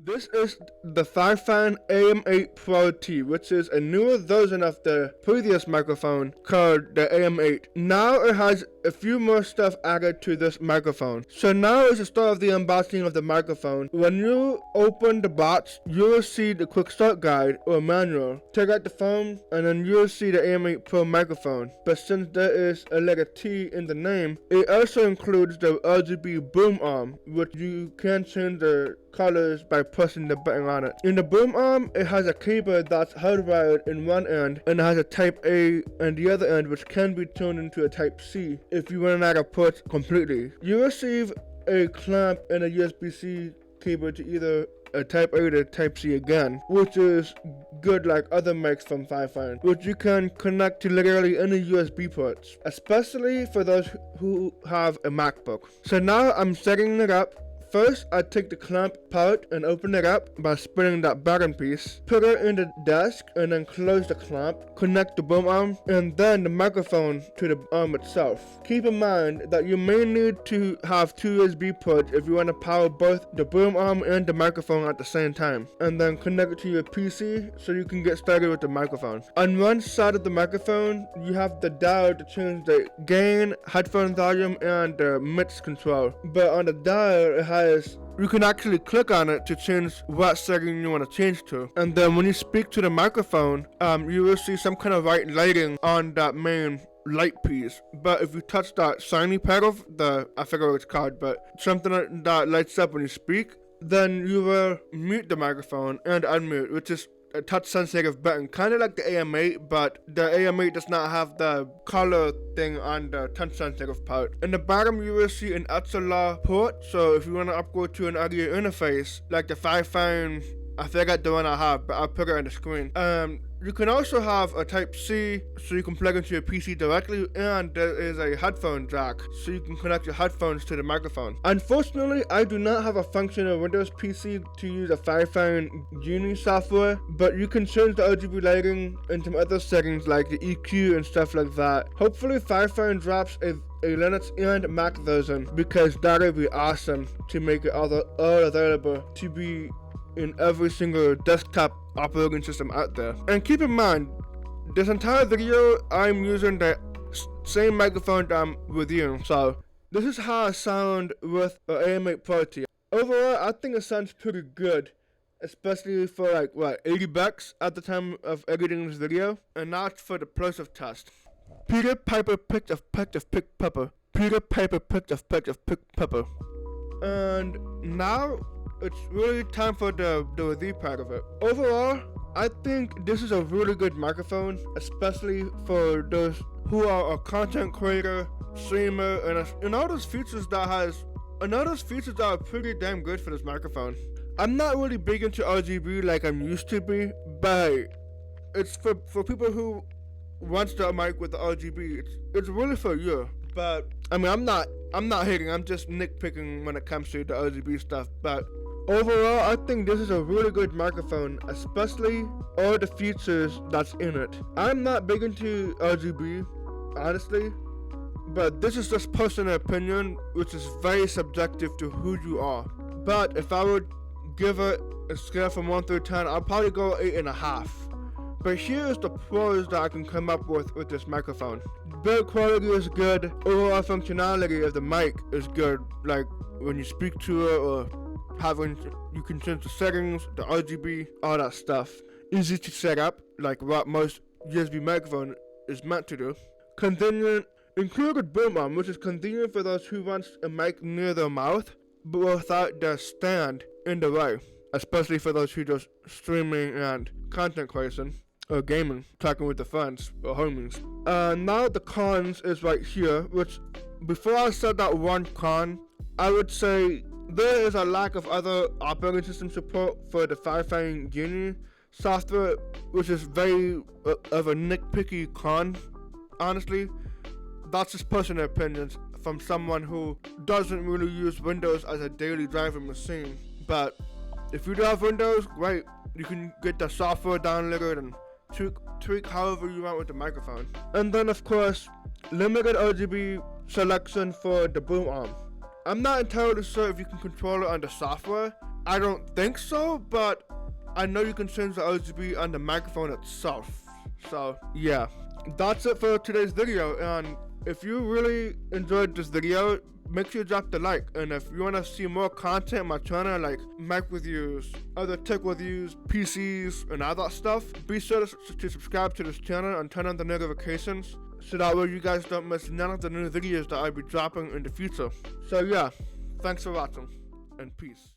This is the Fifine AM8 Pro T, which is a newer version of the previous microphone called the AM8. Now it has a few more stuff added to this microphone. So now is the start of the unboxing of the microphone. When you open the box, you will see the quick start guide or manual. Take out the phone and then you will see the AM8 Pro microphone. But since there is a letter T in the name, it also includes the RGB boom arm, which you can change the colors by pressing the button on it. In the boom arm, it has a cable that's hardwired in one end and it has a type A in the other end, which can be turned into a type C if you run out of ports completely. You receive a clamp and a USB-C cable to either a type A to type C again, which is good like other mics from Fifine, which you can connect to literally any USB ports, especially for those who have a MacBook. So now I'm setting it up. First, I take the clamp part and open it up by spinning that bottom piece, put it in the desk, and then close the clamp, connect the boom arm, and then the microphone to the arm itself. Keep in mind that you may need to have two USB ports if you want to power both the boom arm and the microphone at the same time, and then connect it to your PC so you can get started with the microphone. On one side of the microphone, you have the dial to change the gain, headphone volume, and the mix control, but on the dial, it has you can actually click on it to change what setting you want to change to. And then when you speak to the microphone, you will see some kind of white lighting on that main light piece. But if you touch that shiny pedal, I forget what it's called, but something that lights up when you speak, then you will mute the microphone and unmute, which is a touch sensitive button, kind of like the AM8, but the AM8 does not have the color thing on the touch sensitive part. In the bottom you will see an XLR port, so if you want to upgrade to an audio interface like the Fifine, I forgot the one I have, but I'll put it on the screen. You can also have a type C, so you can plug into your PC directly, and there is a headphone jack, so you can connect your headphones to the microphone. Unfortunately, I do not have a functional Windows PC to use a Fifine Uni software, but you can change the RGB lighting and some other settings like the EQ and stuff like that. Hopefully Fifine drops a Linux and Mac version, because that would be awesome to make it all available to be in every single desktop operating system out there. And keep in mind, this entire video I'm using the same microphone that I'm reviewing, so this is how I sound with the AM8 Pro T. Overall, I think it sounds pretty good, especially for like what, $80 at the time of editing this video, and that's for the plosive test. Peter Piper picked a peck of picked pepper. Peter Piper picked a peck of picked pepper. And now it's really time for the review part of it. Overall, I think this is a really good microphone, especially for those who are a content creator, streamer, and all those features that are pretty damn good for this microphone. I'm not really big into RGB like I'm used to be, but it's for people who wants the mic with the RGB. It's really for you. But I mean, I'm not hating. I'm just nitpicking when it comes to the RGB stuff. But overall, I think this is a really good microphone, especially all the features that's in it. I'm not big into RGB, honestly, but this is just personal opinion, which is very subjective to who you are. But if I would give it a scale from 1 through 10, I'll probably go 8.5. But here's the pros that I can come up with this microphone. Build quality is good, overall functionality of the mic is good, like when you speak to it or you can change the settings, the RGB, all that stuff. Easy to set up, like what most USB microphone is meant to do. Convenient, included boom arm, which is convenient for those who want a mic near their mouth, but without the stand in the way. Especially for those who just streaming and content creation or gaming, talking with their friends or homies. Now the cons is right here, which before I said that one con, I would say there is a lack of other operating system support for the Fifine Uni software, which is very of a nitpicky con, honestly. That's just personal opinions from someone who doesn't really use Windows as a daily driving machine. But if you do have Windows, great. You can get the software downloaded and tweak however you want with the microphone. And then of course, limited RGB selection for the boom arm. I'm not entirely sure if you can control it on the software. I don't think so, but I know you can change the RGB on the microphone itself. So yeah, that's it for today's video. And if you really enjoyed this video, make sure you drop the like. And if you want to see more content on my channel, like mic reviews, other tech reviews, PCs, and all that stuff, be sure to subscribe to this channel and turn on the notifications, so that way you guys don't miss none of the new videos that I'll be dropping in the future. So yeah, thanks for watching, and peace.